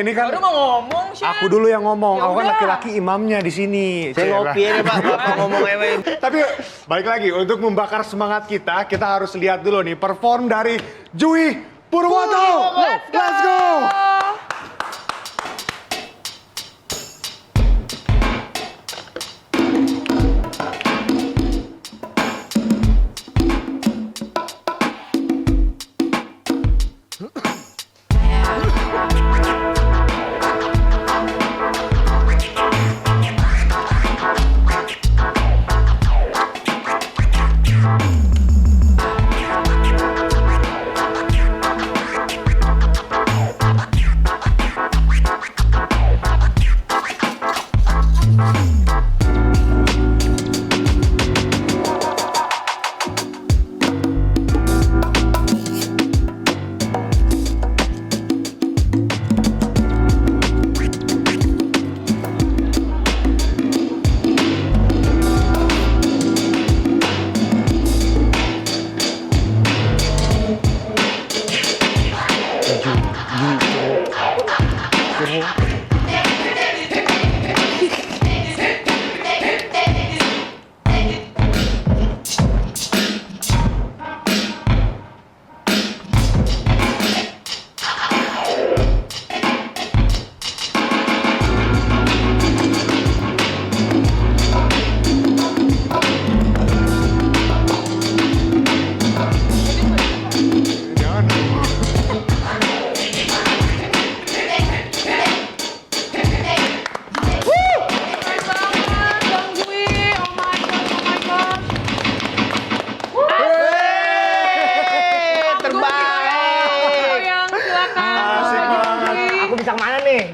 ini kan. Baru mau ngomong, Shan. Aku dulu yang ngomong. Ya Aku kan udah. laki-laki imamnya di sini. Saya ngopi aja Pak, Bapak ngomong ewe. Tapi balik lagi untuk membakar semangat kita harus lihat dulu nih perform dari Jui Purwoto. Let's go.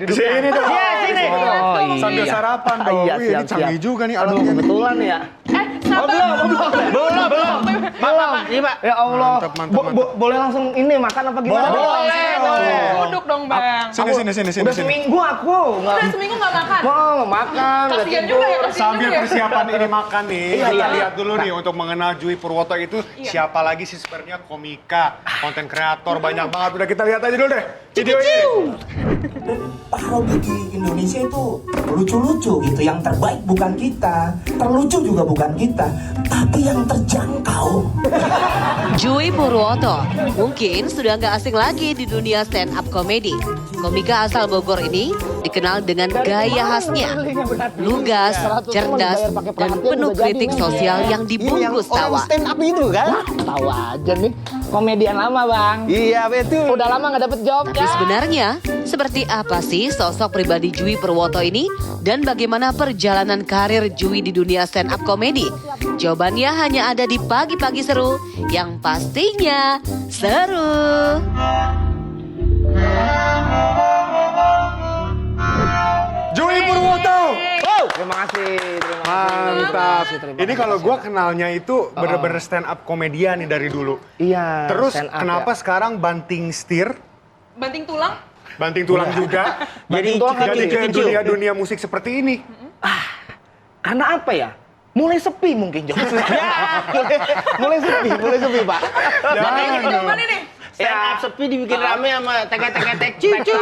Di sini dong. Iya, sini. Oh, sambil sarapan dong. Iya, Wih, ini canggih juga nih alatnya. Kebetulan ya. Belum. Belum. Iya, Pak. Ya Allah. Mantap. Boleh langsung ini makan apa gimana? Boleh. Duduk dong, Bang. Sini. Udah seminggu aku Udah seminggu nggak makan? mau makan, nggak Kasian tidur. juga ya, kasian Sambil juga ya. persiapan ini makan nih, Iya, kita iya. lihat dulu nih untuk mengenal Jui Purwoto itu siapa lagi sih sebenarnya komika, konten kreator banyak banget. Udah kita lihat aja dulu deh videonya. Parodi di Indonesia itu lucu-lucu gitu. Yang terbaik bukan kita, terlucu juga bukan kita, tapi yang terjangkau. Jui Purwoto mungkin sudah nggak asing lagi di dunia stand up comedy. Komika asal Bogor ini dikenal dengan gaya khasnya, lugas, cerdas, dan penuh kritik sosial yang dibungkus tawa. Stand up itu kan? Tahu aja nih. Komedian lama, Bang. Iya, betul. Udah lama nggak dapet job. Tapi sebenarnya, seperti apa sih sosok pribadi Jui Purwoto ini? Dan bagaimana perjalanan karir Jui di dunia stand up comedy? Jawabannya hanya ada di Pagi-Pagi Seru yang pastinya seru. Jui Purwoto. Terima kasih. Mantap. Terima Ini kasih. kalau gua kenalnya itu bener-bener stand up komedian nih dari dulu. Iya. Terus stand up kenapa ya. sekarang banting setir, Banting tulang? banting tulang juga, Banting tulang jadi ke kecil. dunia musik seperti ini? Karena apa ya? Mulai sepi mungkin jawabannya. mulai sepi Pak. Jangan dong. Mana nih? Stand up sepi dibikin rame sama teka-teka cucu.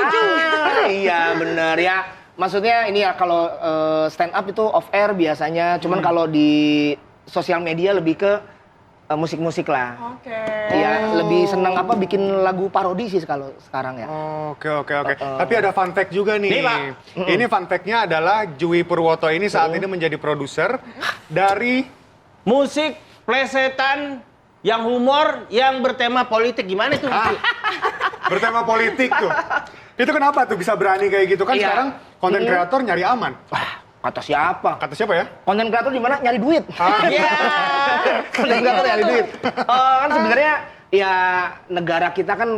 Iya bener ya. Maksudnya ini ya kalau stand up itu off air biasanya. Cuman kalau di sosial media lebih ke musik-musik lah. Oke. Iya lebih senang apa bikin lagu parodi sih kalau sekarang ya. Oke. Tapi ada fun fact juga nih. Nih, Pak. Ini fun fact-nya adalah Jui Purwoto ini saat ini menjadi produser dari Musik plesetan yang humor yang bertema politik gimana tuh? bertema politik tuh. Itu kenapa tuh bisa berani kayak gitu kan Iya. sekarang konten kreator nyari aman. Kata siapa? Kata siapa ya? Konten kreator di mana? Nyari duit. Iya. Konten kreator nyari duit. Kan sebenarnya ya negara kita kan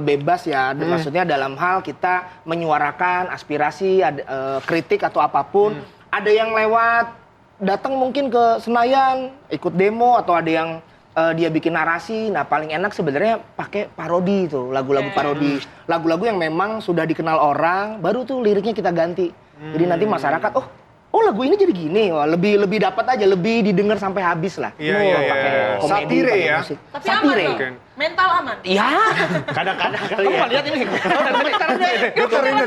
bebas ya. Maksudnya dalam hal kita menyuarakan aspirasi, kritik atau apapun. Ada yang lewat datang mungkin ke Senayan ikut demo atau ada yang dia bikin narasi. Nah paling enak sebenarnya pakai parodi itu, lagu-lagu parodi, lagu-lagu yang memang sudah dikenal orang, baru tuh liriknya kita ganti. Jadi nanti masyarakat, oh oh lagu ini jadi gini, wah, lebih dapat aja, lebih didengar sampai habis lah. Iya, Oh, iya, pakai iya. komedi, Satire pakai ya? musik. Tapi Satire. aman dong. Mental aman. Iya. Kadang-kadang kali ya. Lihat ini. Getar ini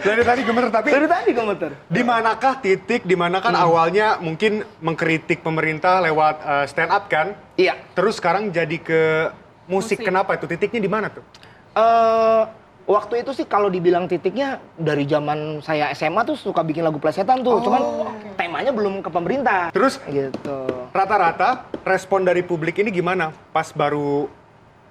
dari tadi gemeter, tapi Dari tadi komentar. di manakah titik, di mana kan awalnya mungkin mengkritik pemerintah lewat stand up kan? Iya. Terus sekarang jadi ke musik. Kenapa itu? Titiknya di mana tuh? Waktu itu sih kalau dibilang titiknya dari zaman saya SMA tuh suka bikin lagu plesetan tuh, cuman temanya belum ke pemerintah. Terus Gitu. rata-rata respon dari publik ini gimana pas baru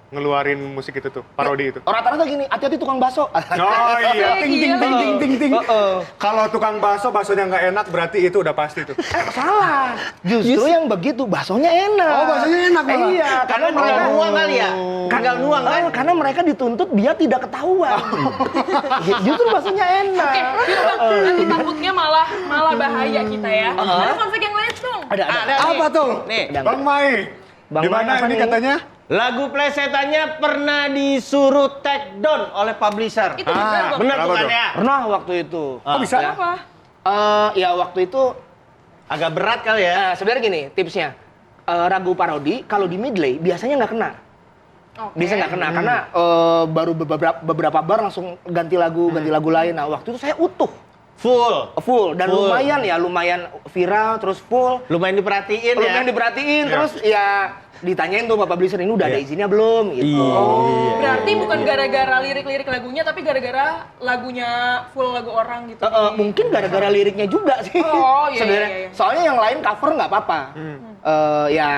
ngeluarin musik itu tuh, parodi itu? Rata-rata gini, hati-hati tukang bakso. Oh iya, ting ting ting ting ting ting. Heeh. Kalau tukang baksonya nggak enak berarti itu udah pasti tuh. Salah. Justru yang begitu baksonya enak. Oh, baksonya enak malah. Iya, karena Tinggal mereka nuang kali ya. Tinggal nuang kan. Karena mereka dituntut biar tidak ketahuan. Justru baksonya enak. Oke, Bang, nanti takutnya malah bahaya kita ya. Ada konflik yang lain dong. Ada. Apa tuh? Nih, Ada. Bang Mai. Bang Di mana Mai apa ini nih? katanya? lagu plesetannya pernah disuruh take down oleh publisher. Itu benar, Bang. Benar tuh Kenapa kan tuh? ya? Pernah waktu itu. Kok bisa? Ya. Apa? Ya waktu itu Agak berat kali ya. sebenarnya gini tipsnya. Ragu parodi kalau di medley biasanya nggak kena. Oke. Bisa nggak kena karena baru beberapa bar langsung ganti lagu lain. Nah waktu itu saya utuh Full. dan Full. lumayan viral terus full. Lumayan diperhatiin ya. Lumayan diperhatiin Iya. terus ya ditanyain tuh Pak Publisher ini udah ada Iya. izinnya belum gitu. Iya. Berarti bukan gara-gara lirik-lirik lagunya, tapi gara-gara lagunya full lagu orang gitu. Mungkin gara-gara liriknya juga sih. Oh, iya, Sebenarnya. iya, iya. Soalnya yang lain cover nggak apa-apa. Ya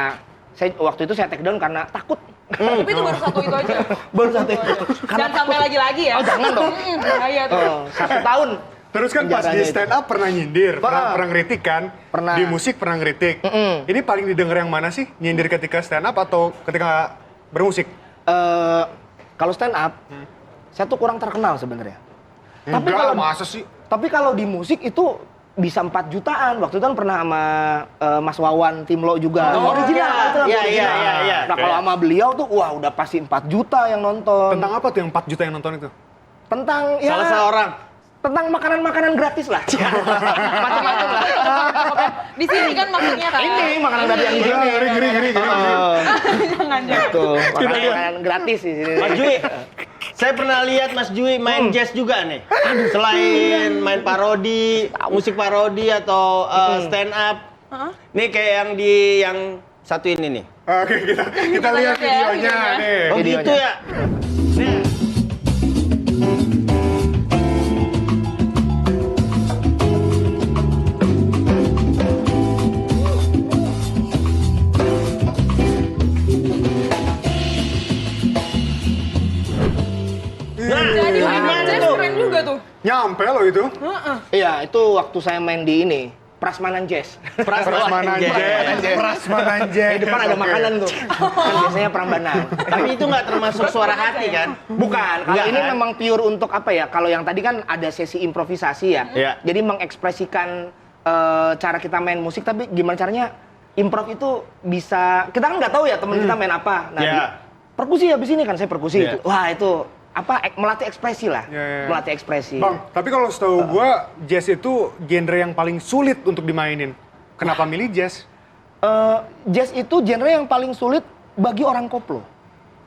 saya waktu itu saya take down karena takut. Tapi itu baru satu itu aja. Baru satu itu. Jangan sampai lagi-lagi ya. Oh, jangan dong. Bahaya tuh. 1 tahun. Terus kan pas di Penjaranya itu. stand up pernah nyindir, Pernah. pernah ngeritik kan? Pernah. Di musik pernah ngeritik. Ini paling didengar yang mana sih? Nyindir ketika stand up atau ketika bermusik? Kalau stand up, saya tuh kurang terkenal sebenarnya. Enggak, masa sih? Tapi kalau di musik itu bisa 4 jutaan. Waktu itu kan pernah sama Mas Wawan Timlo juga. Oh, Original. iya. itu lagu Iya, original. iya, iya. Nah kalau sama beliau tuh, wah udah pasti 4 juta yang nonton. Tentang apa tuh yang 4 juta yang nonton itu? Tentang ya Salah seorang. tentang makanan-makanan gratis lah. Macam-macam lah. Di sini kan maksudnya kan. Ini makanan gratis yang di sini. Ngeri. Jangan. Tuh, makanan gratis di sini. Mas Jui, saya pernah lihat Mas Jui main jazz juga nih. Selain main parodi, musik parodi atau stand up. Nih kayak yang satu ini nih. Oke, kita lihat lihat ya, videonya videonya. nih. Oh Videonya. gitu ya. Nih. Nah, Jadi main gimana jazz tuh? keren juga tuh. Nyampe loh itu. Iya, itu waktu saya main di ini, Prasmanan Jazz. Prasmanan Jazz. Prasmanan Jazz. Di depan ada Oke. makanan tuh. Kan biasanya Prambanan. Tapi itu nggak termasuk suara hati kan? Bukan, kalau Enggak, ini kan? memang pure untuk apa ya? Kalau yang tadi kan ada sesi improvisasi ya. Iya. Jadi mengekspresikan cara kita main musik, tapi gimana caranya improv itu bisa, kita kan nggak tahu ya teman kita main apa. Nah, Iya. perkusi habis ini kan saya perkusi Iya. itu. Wah itu apa? Melatih ekspresi lah. Iya. Melatih ekspresi. Bang, tapi kalau setahu gua jazz itu genre yang paling sulit untuk dimainin. Kenapa milih jazz? Jazz itu genre yang paling sulit bagi orang koplo.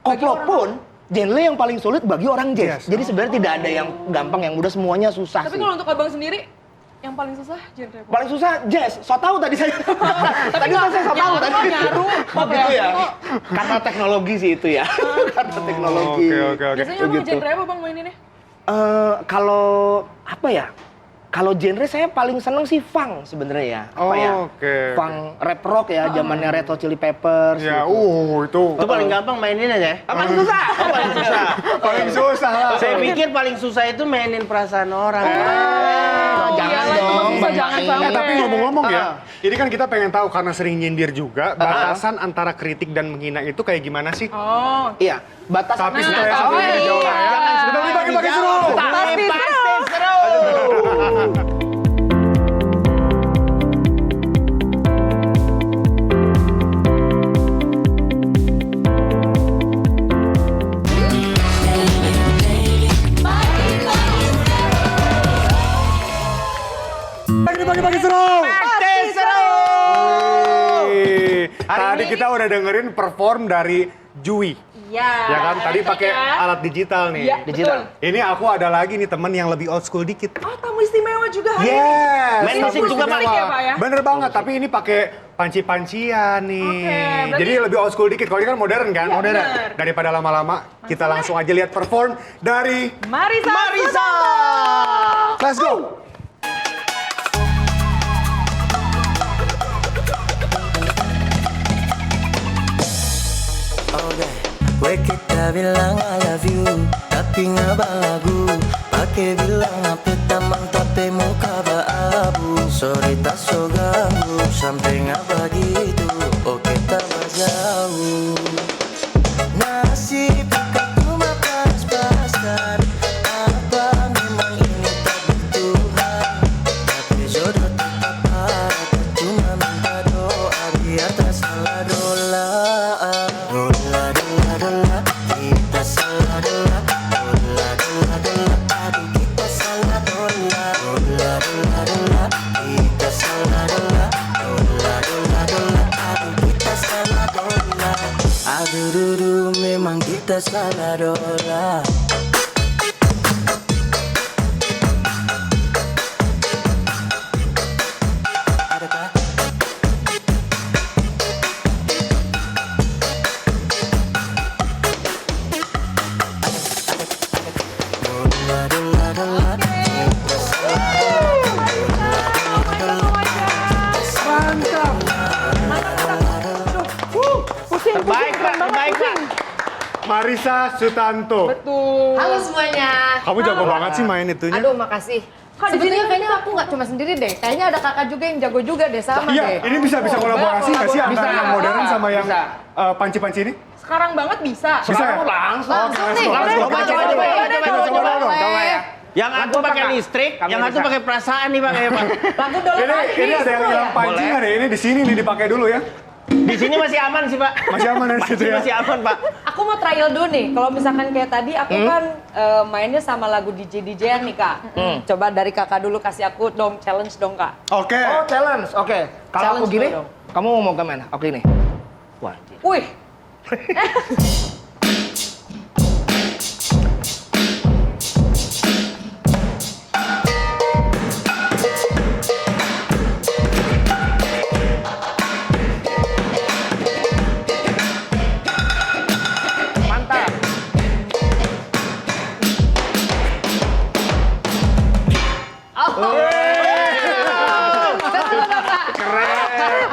Koplo pun genre yang paling sulit bagi orang jazz. Jazz. Jadi sebenarnya tidak ada yang gampang, yang mudah, semuanya susah Tapi sih. kalau untuk abang sendiri, yang paling susah genre apa? Paling susah jazz. So tahu tadi saya. Tadi kan saya so tahu tadi. nyaru. Oh gitu ya. Karena teknologi sih itu ya. Karena teknologi. Oke. Biasanya abang Begitu. genre apa bang maininnya? Kalau apa ya? Kalau genre saya paling seneng sih funk sebenarnya ya. Apa ya? Oke. Funk rap rock ya, zamannya Red Hot Chili Peppers. Ya, gitu. itu. Itu paling gampang mainin aja ya. Apa susah? Oh, paling susah. Paling susah lah. Saya pikir paling susah itu mainin perasaan orang. Jangan iyalah, itu dong, mah susah, Bang jangan Mai. sampai. Tapi ngomong-ngomong ya, ini kan kita pengen tahu karena sering nyindir juga, batasan antara kritik dan menghina itu kayak gimana sih? Oh. Iya, batas. Tapi Nah, setelah tahu satu ini ya. jauh lah ya. Jangan Kita bagi-bagi seru. Pasti seru. ini pagi-pagi seru. Pasti seru. Tadi kita udah dengerin perform dari Jui. Iya. Ya kan, tadi pakai ya. alat digital nih. Iya, Digital. betul. Ini aku ada lagi nih temen yang lebih old school dikit. Oh, tamu istimewa juga hari ini. Yes. Main musik tamu juga istimewa. balik ya, Pak, ya? Bener banget, tapi ini pakai panci-pancian nih. Oke, berarti- Jadi lebih old school dikit. Kalau ini kan modern kan? Iya, Modern. bener. Daripada lama-lama, kita langsung aja lihat perform dari Marisa. Marisa. Let's go. Gue kita bilang I love you, tapi ngabang lagu. Pakai bilang apa tamang tapi muka baabu. Sorry tak so ganggu, sampai ngapa gitu. Oh kita jauh. Nasib cuma pas-pasan. Apa memang ini takdir Tuhan? Tapi jodoh tetap ada. Cuma minta doa biar tak salah dola. Dola, dola, dola, kita salah dola. Dola, dola, dola, aduh kita salah dola. Dola, dola, dola, kita salah dola. Dola, dola, dola, aduh kita salah dola. Aduh, dudu, memang kita salah dola. Adakah? Dola, dola, dola, kita salah Pusing, Terbaik, Pak. Terbaik, Pak. Marisa Sutanto. Betul. Halo semuanya. Kamu jago banget sih main itunya. Aduh, makasih. Kak, di Sebetulnya sini- kayaknya aku nggak cuma sendiri deh. Kayaknya ada kakak juga yang jago juga deh, sama Iya, deh. ini bisa kolaborasi nggak sih antara Bisa. yang modern sama yang Bisa. panci-panci ini? Sekarang banget bisa. Bisa ya? Langsung. Langsung nih. Coba, Udah, coba, coba, coba, coba, coba dong. Coba ya. Yang satu pakai listrik, Kami yang satu bisa. pakai perasaan nih Pak. Ya, Pak. Lagu dulu Ini ada yang hilang panci nggak nih? Ini di sini nih dipakai dulu ya. Di sini masih aman sih Pak. Masih aman ya di situ ya? Masih aman Pak. Aku mau trial dulu nih. Kalau misalkan kayak tadi, aku kan mainnya sama lagu DJ-DJ nih, Kak. Coba dari kakak dulu kasih aku dong, challenge dong, Kak. Oke. Oh, challenge. Oke. Kalau aku Challenge gini, dulu dong. kamu mau kemana? Oke ini. Wah. Wih, Mantap.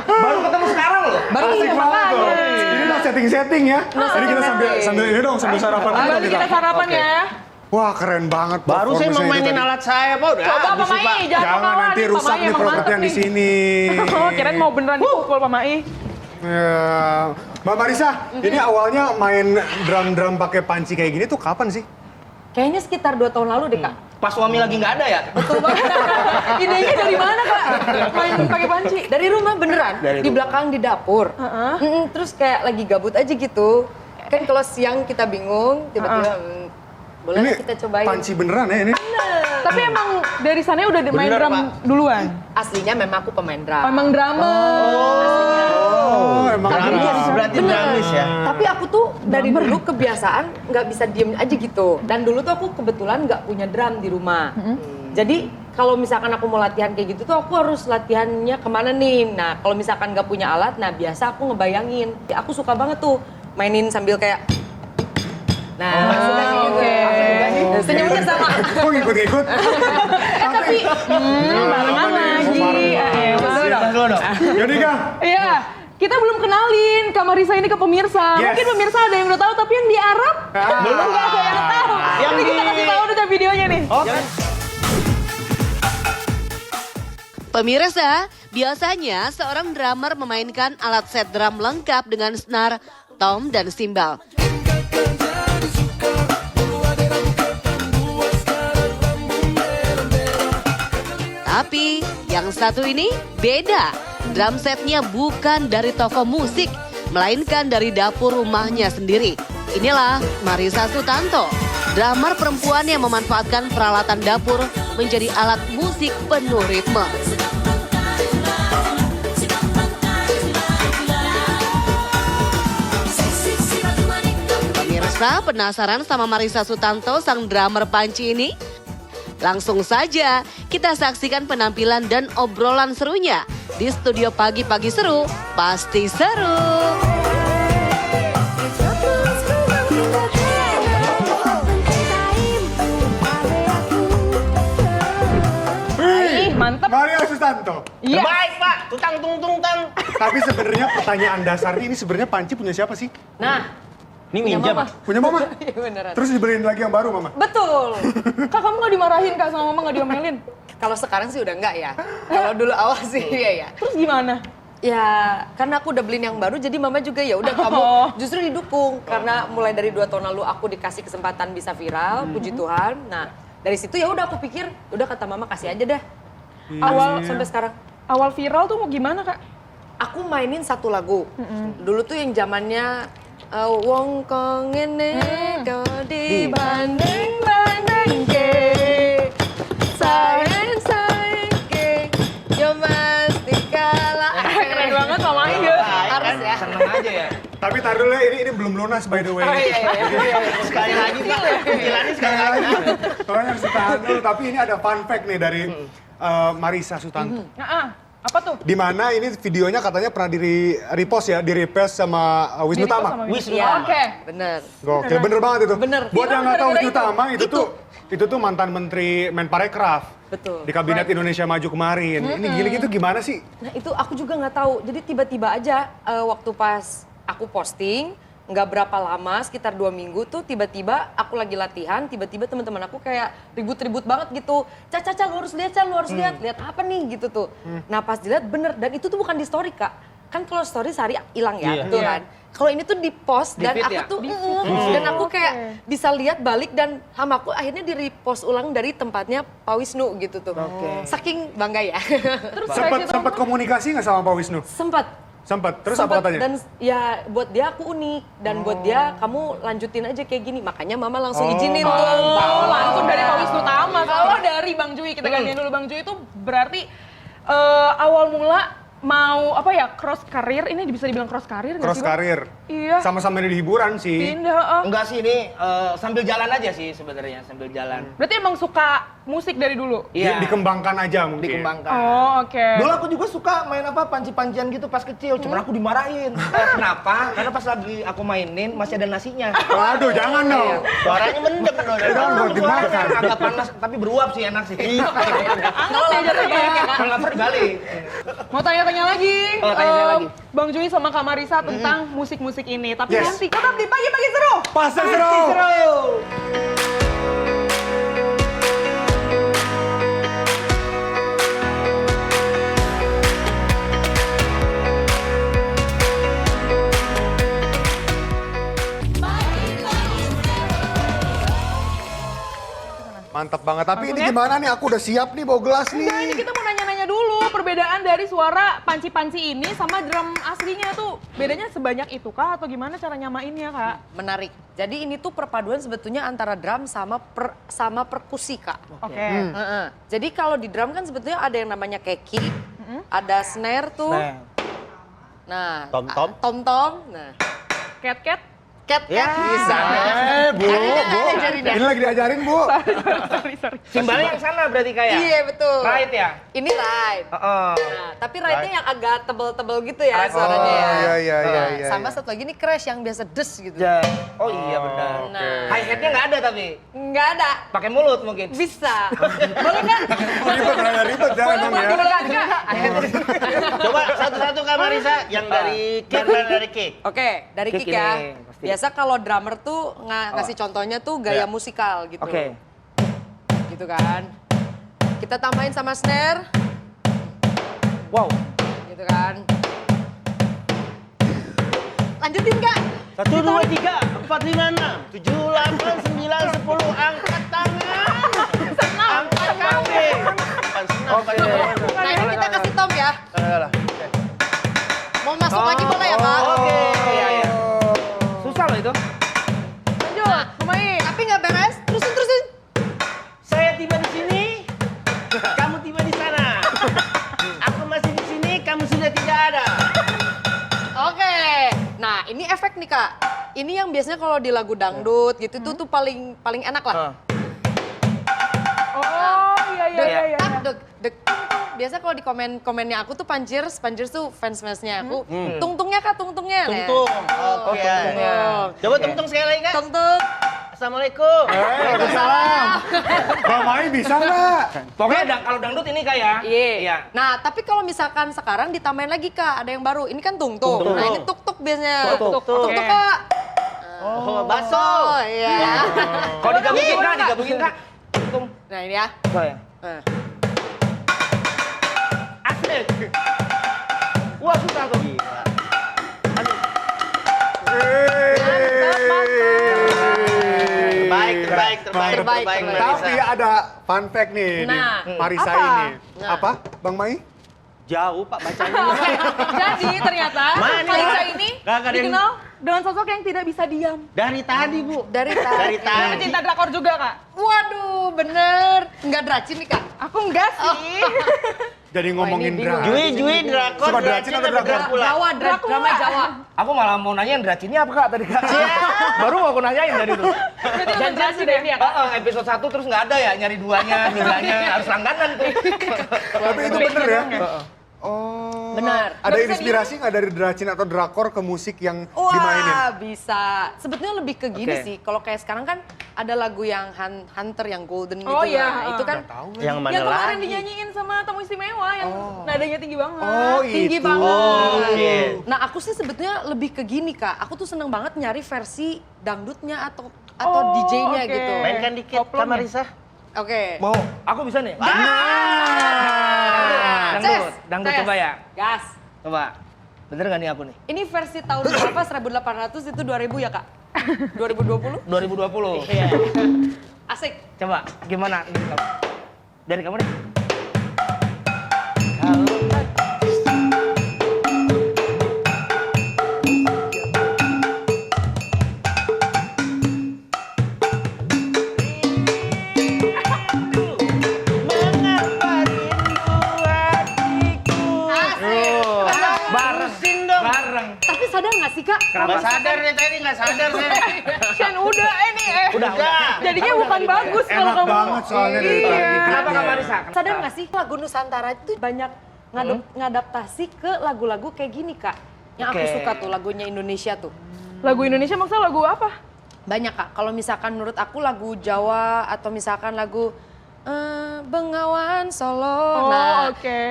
Baru ketemu sekarang loh. baru Asik ini banget loh. makanya. Ini udah setting-setting ya. Ini kita sambil ini dong, sambil sarapan dulu Baru kita sarapan Oke. ya. Wah, keren banget. Baru saya mau performance-nya itu mainin tadi. alat saya Pak. Udah Coba Pak habis sih, Pak. Mai, jangan Jangan ketawa nanti nih, Pak rusak Mai nih emang properti mantep yang di nih. sini. Oh, kirain mau beneran dipukul Pak Mai. Ya. Mbak Marisa, ini awalnya main drum pakai panci kayak gini tuh kapan sih? Kayaknya sekitar 2 tahun lalu deh, Kak. Pas suami lagi nggak ada ya? Betul banget. Idenya dari mana Kak? Main pakai panci. Dari rumah beneran, Dari di rumah. belakang di dapur. Terus kayak lagi gabut aja gitu. Kan kalau siang kita bingung, tiba-tiba boleh Ini kita cobain. panci beneran ya ini? Tapi emang dari sana udah main Bener, drum Pak. duluan. Aslinya memang aku pemain drum. Oh, emang drummer. Oh, emang Dramis drum. berarti dramis ya. Tapi aku tuh dari dulu kebiasaan nggak bisa diem aja gitu. Dan dulu tuh aku kebetulan nggak punya drum di rumah. Jadi kalau misalkan aku mau latihan kayak gitu tuh aku harus latihannya kemana nih. Nah kalau misalkan nggak punya alat, nah biasa aku ngebayangin. Aku suka banget tuh mainin sambil kayak. Nah, suka gitu. oke. Aku juga nih. Senyumnya sama. Kok ngikut-ngikut? Tapi barengan lagi. Betul dong. Dulu dong. Yaudah Kang. Iya. Kita belum kenalin Kak Marisa ini ke pemirsa. Yes. Mungkin pemirsa ada yang udah tahu, tapi yang di Arab belum nggak ada yang tahu. Yang Nanti kita di- kasih tahu deh videonya nih. Pemirsa, biasanya seorang drummer memainkan alat set drum lengkap dengan snare, tom, dan cymbal. Tapi yang satu ini beda. Drum setnya bukan dari toko musik, melainkan dari dapur rumahnya sendiri. Inilah Marisa Sutanto, drummer perempuan yang memanfaatkan peralatan dapur menjadi alat musik penuh ritme. Pemirsa penasaran sama Marissa Sutanto sang drummer panci ini? Langsung saja kita saksikan penampilan dan obrolan serunya di studio Pagi-Pagi Seru. Pasti seru! Mantap. Maria Sustanto. Iya. Baik Pak, tutang tung tung tang. Tapi sebenarnya pertanyaan dasar ini sebenarnya panci punya siapa sih? Nah, Ini punya minjam. mama. Punya mama? Iya beneran. Terus dibeliin lagi yang baru mama? Betul. Kak, kamu nggak dimarahin Kak sama mama, nggak diomelin? Kalau sekarang sih udah enggak ya. Kalau dulu awal sih iya ya. Terus gimana? Ya, karena aku udah beliin yang baru, jadi mama juga ya udah kamu justru didukung. Karena mulai dari 2 tahun lalu aku dikasih kesempatan bisa viral, puji Tuhan. Nah, dari situ ya udah aku pikir, udah kata mama kasih aja dah. Awal sampai sekarang. Awal viral tuh mau gimana Kak? Aku mainin satu lagu. Dulu tuh yang zamannya wong kong ngene kau dibanding ke sayang ke yo mesti kalah. Keren banget Mama Iya. Harus ya. Seneng aja ya. Tapi tar dulu ya, ini belum lunas by the way. Sekali lagi Pak, cicilannya sekali lagi. Soalnya harus ditahan dulu. Tapi ini ada fun fact nih dari Marissa Sutanto. Apa tuh? Di mana ini videonya katanya pernah repost ya, di-repost sama Wisnu Di-repost Tama. sama Wisnu. Iya. Oke. Bener. Gokil, bener banget itu. Bener. Buat yang nggak tahu Gara-gara Wisnu itu. Tama, itu tuh mantan Menteri Menparekraf. Betul. Di Kabinet Indonesia Maju kemarin. Ini gini gitu gimana sih? Nah itu aku juga nggak tahu. Jadi tiba-tiba aja waktu pas aku posting, nggak berapa lama, sekitar 2 minggu tuh tiba-tiba aku lagi latihan, tiba-tiba teman-teman aku kayak ribut-ribut banget gitu. Caca, lu harus lihat, lu harus lihat. Lihat apa nih gitu tuh. Nah pas dilihat bener, dan itu tuh bukan di story Kak. Kan kalau story sehari hilang ya, betul kan? Kalau ini tuh di post dan Di-feed aku ya? tuh dan aku kayak bisa lihat balik dan sama aku akhirnya di repost ulang dari tempatnya Pak Wisnu gitu tuh. Saking bangga ya. Terus Sempat komunikasi nggak sama Pak Wisnu? Sempat. Terus apa katanya? Dan ya buat dia aku unik dan buat dia kamu lanjutin aja kayak gini. Makanya mama langsung izinin tuh. Oh, langsung dari Pak Wisnu Tama. Kalau dari Bang Jui, kita gantian dulu Bang Jui itu berarti awal mula mau apa ya, cross karir, ini bisa dibilang cross karir nggak Cross sih Bang? karir. Iya. Sama-sama di hiburan sih. Pindah. Enggak sih, ini sambil jalan aja sih sebenarnya, sambil jalan. Berarti emang suka musik dari dulu? Dikembangkan aja mungkin. Dikembangkan. Oh, oke. Dulu aku juga suka main apa panci-pancian gitu pas kecil, cuman aku dimarahin. Kenapa? Karena pas lagi aku mainin masih ada nasinya. Waduh, jangan dong. Suaranya mendem dong. Jangan buat dimakan. Agak panas tapi beruap sih, enak sih. Anget ya jatuhnya. Kalau lapar balik. Mau tanya-tanya lagi, Oh, tanya-tanya lagi. Bang Jui sama Kak Marissa tentang musik-musik ini. Tapi Yes. nanti tetap di Pagi-Pagi Seru. Pasti seru. Mantap banget. Tapi ini gimana nih? Aku udah siap nih bawa gelas nih. Nah, ini kita mau nanya-nanya dulu perbedaan dari suara panci-panci ini sama drum aslinya tuh. Bedanya sebanyak itu kah atau gimana cara nyamainnya Kak? Menarik. Jadi ini tuh perpaduan sebetulnya antara drum sama perkusi Kak. Oke. Heeh. Jadi kalau di drum kan sebetulnya ada yang namanya keki, ada snare tuh. Nah, Tom-tom. tom-tom. Nah, Cat-cat. cat Ya. bisa. Bu. Ini lagi diajarin, Bu. Sorry. Simbalnya yang sana berarti kayak. Iya betul. Right ya? Ini right. Heeh. Nah, tapi right-nya yang agak tebel-tebel gitu ya suaranya ya. Iya. Sama satu lagi ini crash yang biasa des gitu. Oh iya benar. Nah, Hi hatnya nggak ada tapi nggak ada. pakai mulut mungkin. Bisa. Boleh kan? Ribet jangan dong ya. Boleh kan? Coba satu-satu Kak Marissa, yang dari kick dan dari kick. Oke, dari Kick kick ya. ini, pasti. Biasa kalau drummer tuh ngasih contohnya tuh gaya musikal gitu. Oke. Gitu kan. Kita tambahin sama snare, Wow. gitu kan. Lanjutin Kak. 1, 2, 3, 4, 5, 6, 7, 8, 9, 10, angkat tangan. Angkat kaki. Bukan senam, Pak. Nah ini kita kasih tom ya. Mau masuk lagi boleh ya Kak? Oke. Iya. Susah loh itu. Lanjut, lumayan. Tapi nggak beres, terusin. Saya tiba di sini, kamu tiba di sana. Aku masih di sini, kamu sudah tidak ada. Oke. Nah ini efek nih Kak. Ini yang biasanya kalau di lagu dangdut gitu tuh paling enak lah. Oh, iya. Tak, dek. Biasa kalau di komennya aku tuh Panjers tuh fans-fansnya aku. Tungtungnya Kak, tungtungnya. Tungtung. Oke. Coba tungtung sekali lagi, Kak. Tungtung. Assalamualaikum. Waalaikumsalam. Bang Mai bisa nggak? Pokoknya kalau dangdut ini Kak ya. Iya. Nah, tapi kalau misalkan sekarang ditambahin lagi Kak, ada yang baru. Ini kan tung-tung. Tung-tung. Nah, ini tuk-tuk biasanya. Tuk-tuk. Tuk-tuk Kak. Oh, baso. Oh, iya. Kalau digabungin Kak. Tungtung. Nah, ini ya. Saya. Nah. Asik. Wah, susah tuh. Terbaik, Tapi ada fun fact nih, Nah, di Marisa apa? ini. Nah. Apa, Bang Mai? Jauh, Pak, bacanya. Jadi ternyata Mana? Marisa ini Gak ada yang- dikenal dengan sosok yang tidak bisa diam. Dari tadi, Bu. Dari tadi. Pecinta drakor juga, Kak? Waduh, bener. Enggak dracin nih Kak. Aku enggak sih. Jadi ngomongin ini bingung. drama. Jui, drakor, Suka dracin atau drakor? Jawa, drama Jawa. Aku malah mau nanyain dracinnya apa Kak tadi Kak? Baru mau aku nanyain tadi tuh. Berarti nonton dracin deh ya, Kak? Episode 1 terus nggak ada ya, nyari duanya, harus langganan tuh. Tapi itu bener ya? Oh. Bener. Ada Nggak bisa inspirasi nggak dari dracin atau drakor ke musik yang Wah, dimainin? bisa. Sebetulnya lebih ke gini Oke. sih. Kalau kayak sekarang kan ada lagu yang Hunter yang golden gitu. Oh, iya. Nah, itu kan Yang mana Yang kemarin lagi? dinyanyiin sama tamu istimewa yang nadanya tinggi banget. Oh, tinggi itu. banget. Oke. Nah, aku sih sebetulnya lebih ke gini, Kak. Aku tuh seneng banget nyari versi dangdutnya atau Oh, DJ-nya oke. gitu. Mainkan dikit, Koplong Kak Marisa. Oke. Mau, aku bisa nih. Dangdut Tes. coba ya. Gas. Coba. Bener gak nih aku nih? Ini versi tahun berapa? 1800 itu 2000 ya, Kak? 2020? 2020. Asik. Coba, gimana? Dari kamu deh. Bareng. Tapi sadar nggak sih, Kak? Nggak sadar nih tadi, nggak sadar nih. Shen udah ini Udah. Jadinya bukan bagus kalau Enak kamu. banget soalnya dari Iya. tadi. Kenapa Kak Marisa? Sadar nggak sih lagu Nusantara itu banyak ngadaptasi ke lagu-lagu kayak gini, Kak? Yang aku Oke. suka tuh lagunya Indonesia tuh. Lagu Indonesia maksudnya lagu apa? Banyak, Kak. Kalau misalkan menurut aku lagu Jawa atau misalkan lagu Bengawan Solo. Oh, oke.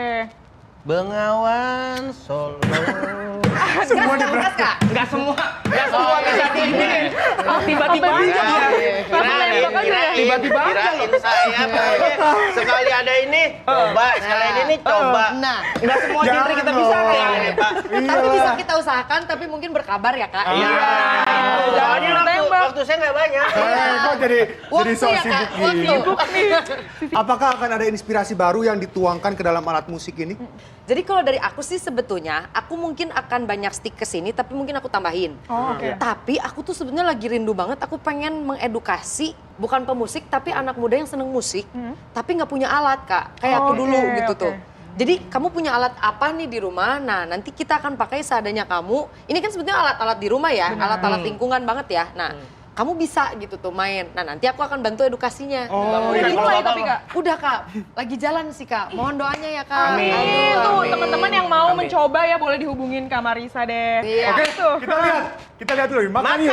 Bengawan Solo. Semua di Gas, Kak. Nggak semua bisa di ini. Tiba-tiba Sampai aja. nembak aja ya? Tiba-tiba aja Kirain saya pokoknya sekali ada ini coba, sekali ada ini coba. Nah, Nggak semua genre kita Jangan bisa dong. kayak Ini, Pak. tapi bisa kita usahakan, tapi mungkin berkabar ya, Kak. Iya. Soalnya waktu saya nggak banyak. kok jadi Waktu so ya, Kak. sibuk gini? Waktu. Apakah akan ada inspirasi baru yang dituangkan ke dalam alat musik ini? Jadi kalau dari aku sih sebetulnya, aku mungkin akan banyak stick ke sini, tapi mungkin aku tambahin. Oh, oke. Tapi aku tuh sebenarnya lagi rindu banget, aku pengen mengedukasi, bukan pemusik, tapi anak muda yang seneng musik, tapi nggak punya alat, Kak. Kayak aku Oke, dulu gitu oke. tuh. Jadi kamu punya alat apa nih di rumah? Nah, nanti kita akan pakai seadanya kamu. Ini kan sebetulnya alat-alat di rumah ya, alat-alat lingkungan banget ya. Nah, kamu bisa gitu tuh main. Nah, nanti aku akan bantu edukasinya. Udah dimulai tapi, Kak. Udah, Kak. Lagi jalan sih, Kak. Mohon doanya ya, Kak. Amin. Ini tuh Amin. teman-teman yang mau Amin. mencoba ya boleh dihubungin Kak Marisa deh. Iya. Oke, Tuh. kita lihat dulu. Makan yuk.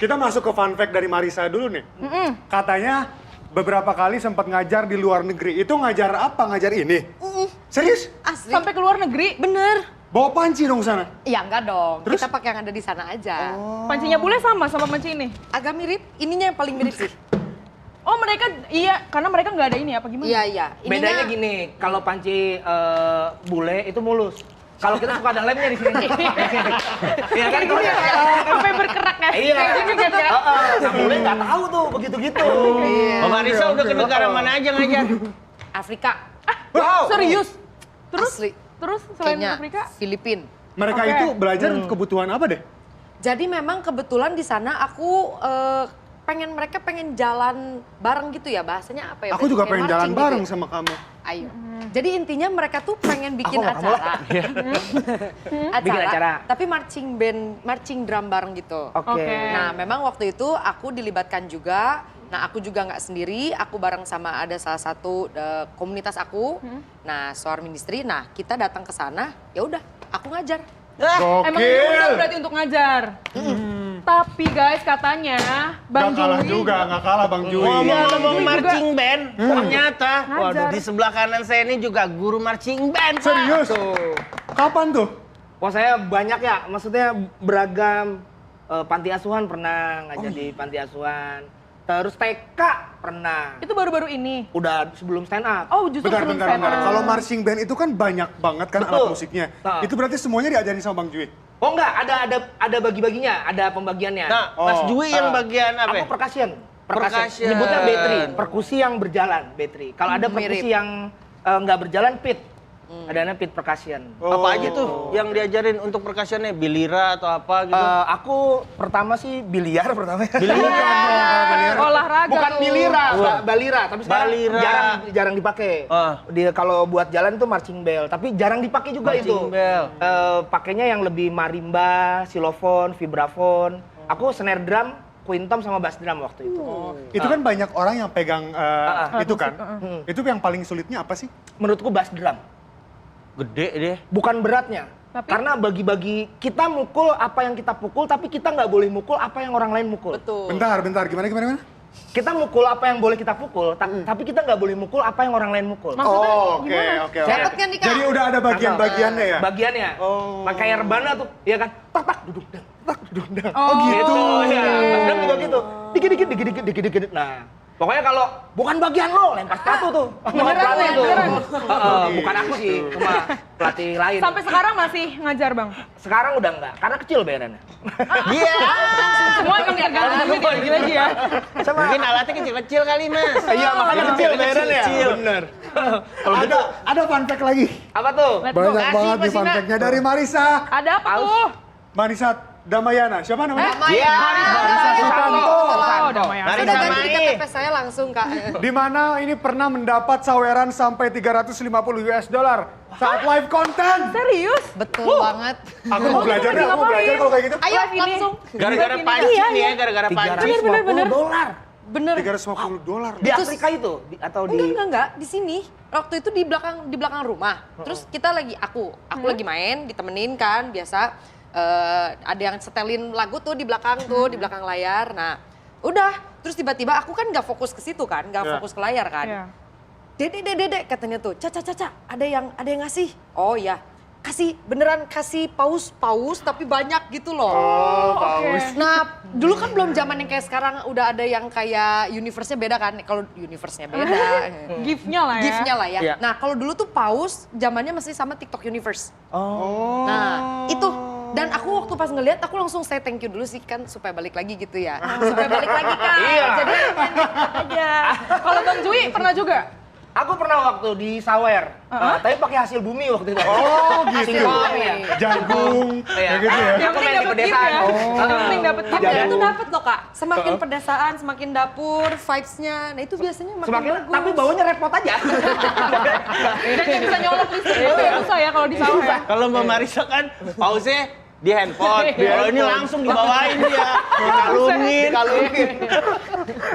Kita masuk ke fun fact dari Marisa dulu nih. Katanya beberapa kali sempat ngajar di luar negeri. Itu ngajar apa? Ngajar ini? Serius? Asli. Sampai ke luar negeri, Bener. Bawa panci dong sana? Ya enggak dong. Terus? Kita pakai yang ada di sana aja. pancinya bule sama panci ini. Agak mirip. Ininya yang paling mirip sih. Oh mereka, iya karena mereka nggak ada ini apa gimana? Iya, iya. Bedanya gini, kalau panci bule itu mulus. Kalau kita suka ada lemnya di sini. Iya kan? Gini ya, sampai berkerak ya. Iya. Kayak gini kan ya. Nah, bule nggak tahu tuh begitu-gitu. Mbak Marisa udah ke negara mana aja ngajar? Afrika. Wow. Serius? Terus? Asli. Terus selain Kayaknya Afrika? Filipin. Mereka Oke. itu belajar untuk kebutuhan apa deh? Jadi memang kebetulan di sana aku mereka pengen jalan bareng gitu ya, bahasanya apa ya? Aku juga Kayak pengen jalan marching gitu bareng ya. sama kamu. Ayo. Jadi intinya mereka tuh pengen bikin nggak mau acara. Bikin acara. Tapi marching drum bareng gitu. Oke. Nah, memang waktu itu aku dilibatkan juga. Nah, aku juga nggak sendiri, aku bareng sama ada salah satu komunitas aku. Nah, Soar Ministry. Nah, kita datang ke sana, ya udah, aku ngajar. Emang ini udah berarti untuk ngajar. Tapi guys katanya Bang Gak kalah Jui juga, gak kalah Bang Jui. Ngomong-ngomong Jui marching band, ternyata Ngajar. waduh di sebelah kanan saya ini juga guru marching band. Pak. Serius? Kapan tuh? Wah saya banyak ya, maksudnya beragam. Panti asuhan pernah ngajar di panti asuhan. Terus TK pernah. itu baru-baru ini. Udah sebelum stand up. Oh justru sebelum Bentar. stand up. Kalau marching band itu kan banyak banget kan Betul. alat musiknya. Nah. Itu berarti semuanya diajarin sama Bang Jui? Oh enggak, ada bagi-baginya, ada pembagiannya. Nah, Mas Oh. Jui yang bagian apa? Aku percussion. Percussion. Nyebutnya B3, perkusi yang berjalan, B3. Kalau ada perkusi yang nggak berjalan, pit. Adanya pit percussion. Apa aja tuh yang diajarin untuk percussionnya? Bilira atau apa gitu? Aku pertama sih biliar pertama. Olahraga Bukan tuh. bilira, balira, tapi sekarang Balira. jarang dipakai. Ah. Kalau buat jalan tuh marching bell, tapi jarang dipakai juga Marching itu. bell. Pakainya yang lebih marimba, xylophone, vibraphone. Aku snare drum, quintom sama bass drum waktu itu. Itu kan banyak orang yang pegang itu kan. Itu yang paling sulitnya apa sih? Menurutku bass drum. Gede deh. Bukan beratnya. Tapi- Karena bagi-bagi kita mukul apa yang kita pukul, tapi kita nggak boleh mukul apa yang orang lain mukul. Betul. Bentar, gimana? Kita mukul apa yang boleh kita pukul, tapi kita nggak boleh mukul apa yang orang lain mukul. Maksudnya Oh, oke. gimana? Dapat kan nih, Kak? Jadi udah ada bagian-bagiannya ya? Bagiannya. Kayak rebana tuh, ya kan? Tak tak duduk dang, tak duduk dang. Oh, gitu. Ya, Basdam juga gitu. Dikit-dikit. Nah, pokoknya kalau bukan bagian lo, lempar sepatu tuh. Sama Beneran pelatih ya? tuh. Beneran? Bukan aku sih, cuma pelatih lain. Sampai sekarang masih ngajar Bang? Sekarang udah enggak, karena kecil bayarannya. Iya. Semua emang tergantung duit ya, gitu aja ya. Mungkin alatnya kecil-kecil kali, Mas. Iya, makanya kecil bayarannya. Kecil. Bener. Ada fun fact lagi. Apa tuh? Let's go. Banyak banget nih fun fact-nya dari Marisa. Ada apa tuh? Marisa Damayana. Siapa namanya? Iya. Marisa Sutanto. Oh, Damayana. Mari Udah sama ganti di KTP saya langsung, Kak. Di mana ini pernah mendapat saweran sampai 350 US dollar saat live konten. Serius? Betul banget. Aku mau belajar deh, aku mau belajar kalau kayak gitu. Ayo Live ini. langsung. Gara-gara panci nih ya, gara-gara panci. $350. Bener. 350 dolar. Di Afrika itu atau di Enggak, di sini. Waktu itu di belakang rumah. Terus kita lagi aku lagi main, ditemenin kan biasa. Ada yang setelin lagu tuh di belakang layar. Nah, udah. Terus tiba-tiba aku kan nggak fokus ke situ kan, nggak fokus ke layar kan. Iya. Dedek katanya tuh, Caca, ada yang ngasih. Oh ya, beneran kasih paus tapi banyak gitu loh. Oke. Nah, dulu kan belum zaman yang kayak sekarang udah ada yang kayak universe-nya beda kan. Kalau universe-nya beda. Gift-nya lah ya. Gift-nya lah ya. Iya. Nah, kalau dulu tuh paus zamannya masih sama TikTok Universe. Oh. Nah, itu. Dan aku waktu pas ngeliat, aku langsung say thank you dulu sih kan supaya balik lagi gitu ya. Supaya balik lagi kan. Iya. Jadi aja. Kalau Bang Jui pernah juga? Aku pernah waktu di Sawer, tapi pakai hasil bumi waktu itu. Oh, gitu. Singkong ya. Jagung, Iya. kayak gitu ya. Yang Aku penting main di dapet gift pedesaan. ya. Yang penting dapet gift Tapi ya. itu dapet loh Kak. Semakin pedesaan, semakin dapur, vibes-nya. Nah itu biasanya makin Semakin, bagus. tapi baunya repot aja. Dan dia bisa nyolok listrik itu ya susah ya kalau di sawah ya. Kalau Mbak Marisa kan pause di handphone. Kalau ini langsung dibawain dia, dikalungin.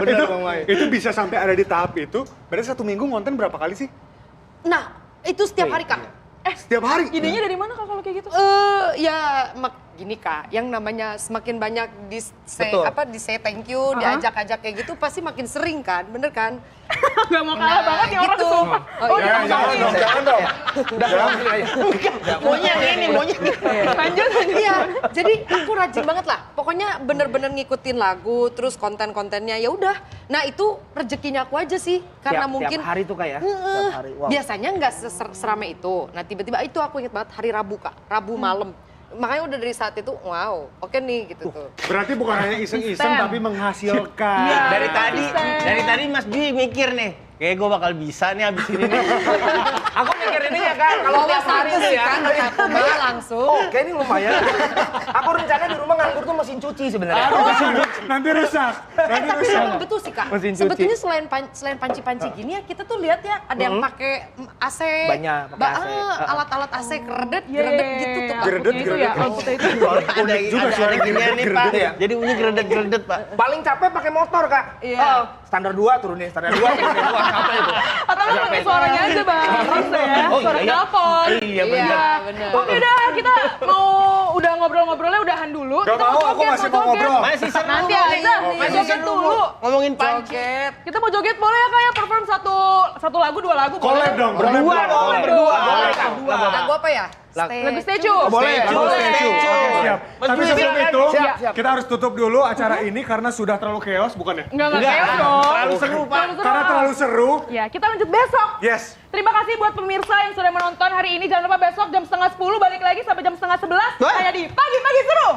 Bener Bang Mai. Itu bisa sampai ada di tahap itu, berarti 1 minggu ngonten berapa kali sih? Nah, itu setiap hari Kak. Setiap hari? Idenya dari mana Kak kalau kayak gitu? Ya gini Kak, yang namanya semakin banyak di say, Betul. di say thank you, diajak-ajak kayak gitu pasti makin sering kan, bener kan? Gak mau kalah banget ya orang gitu. sumpah. Oh, iya. Jangan dong. Maunya ini, maunya ini. Lanjut. Iya, jadi aku rajin banget lah. Pokoknya bener-bener ngikutin lagu, terus konten-kontennya ya udah. Nah itu rezekinya aku aja sih, karena mungkin tiap hari tuh Kak ya. Heeh. Tiap hari. Wow. Biasanya nggak seramai itu. Nah tiba-tiba itu aku inget banget hari Rabu Kak, Rabu malam. Makanya udah dari saat itu, wow, oke nih gitu tuh. Berarti bukan hanya iseng-iseng tapi menghasilkan. Iya. Dari tadi Mas Jui mikir nih, kayak gue bakal bisa nih abis ini nih. Aku mikir ini ya Kak, kalau Bawa tiap hari satu tuh sih ya. kan, aku malah langsung. Oke, ini lumayan. Aku rencana di rumah nganggur tuh mesin cuci sebenarnya. Nanti rusak. Nanti Tapi rusak. memang betul sih Kak. Mesin cuci. Sebetulnya selain panci-panci gini ya, kita tuh lihat ya ada yang pakai AC. Banyak pakai AC. Alat-alat AC keredet, Iya, geredet gitu tuh Kak. Geredet, Outputnya itu ya, geredet. outputnya itu. Ada ginian nih Pak. Iya. Jadi bunyi gredet-gredet Pak. Paling capek pakai motor Kak. Iya. Standar 2 turunin, standar 2 turunin. Wah, capek itu. Atau lu pakai suaranya aja bang, bisa ya, Oh, suara iya. telepon. Iya, benar. benar. Oke dah, kita mau udah ngobrol-ngobrolnya udahan dulu. Gak Kita mau, aku joget, masih mau joget. ngobrol. Masih seru. Nanti nih. aja, Masih joget seru dulu. ngomongin panci. Kita mau joget boleh ya kayak perform satu lagu, 2 lagu boleh? Collab dong, collab Berdua dong. dong, berdua. Boleh Kak. Lagu apa ya? Lagu Statue. Boleh. Oke, siap. Mas Tapi Budi, sebelum silakan. itu, Siap. kita harus tutup dulu acara ini karena sudah terlalu chaos, bukan ya? Enggak Enggak, chaos dong. terlalu seru Pak. Karena terlalu seru. Ya, kita lanjut besok. Yes. Terima kasih buat pemirsa yang sudah menonton hari ini. Jangan lupa besok jam 10:30 balik lagi sampai jam 10:30 Wah. hanya di Pagi-Pagi Seru.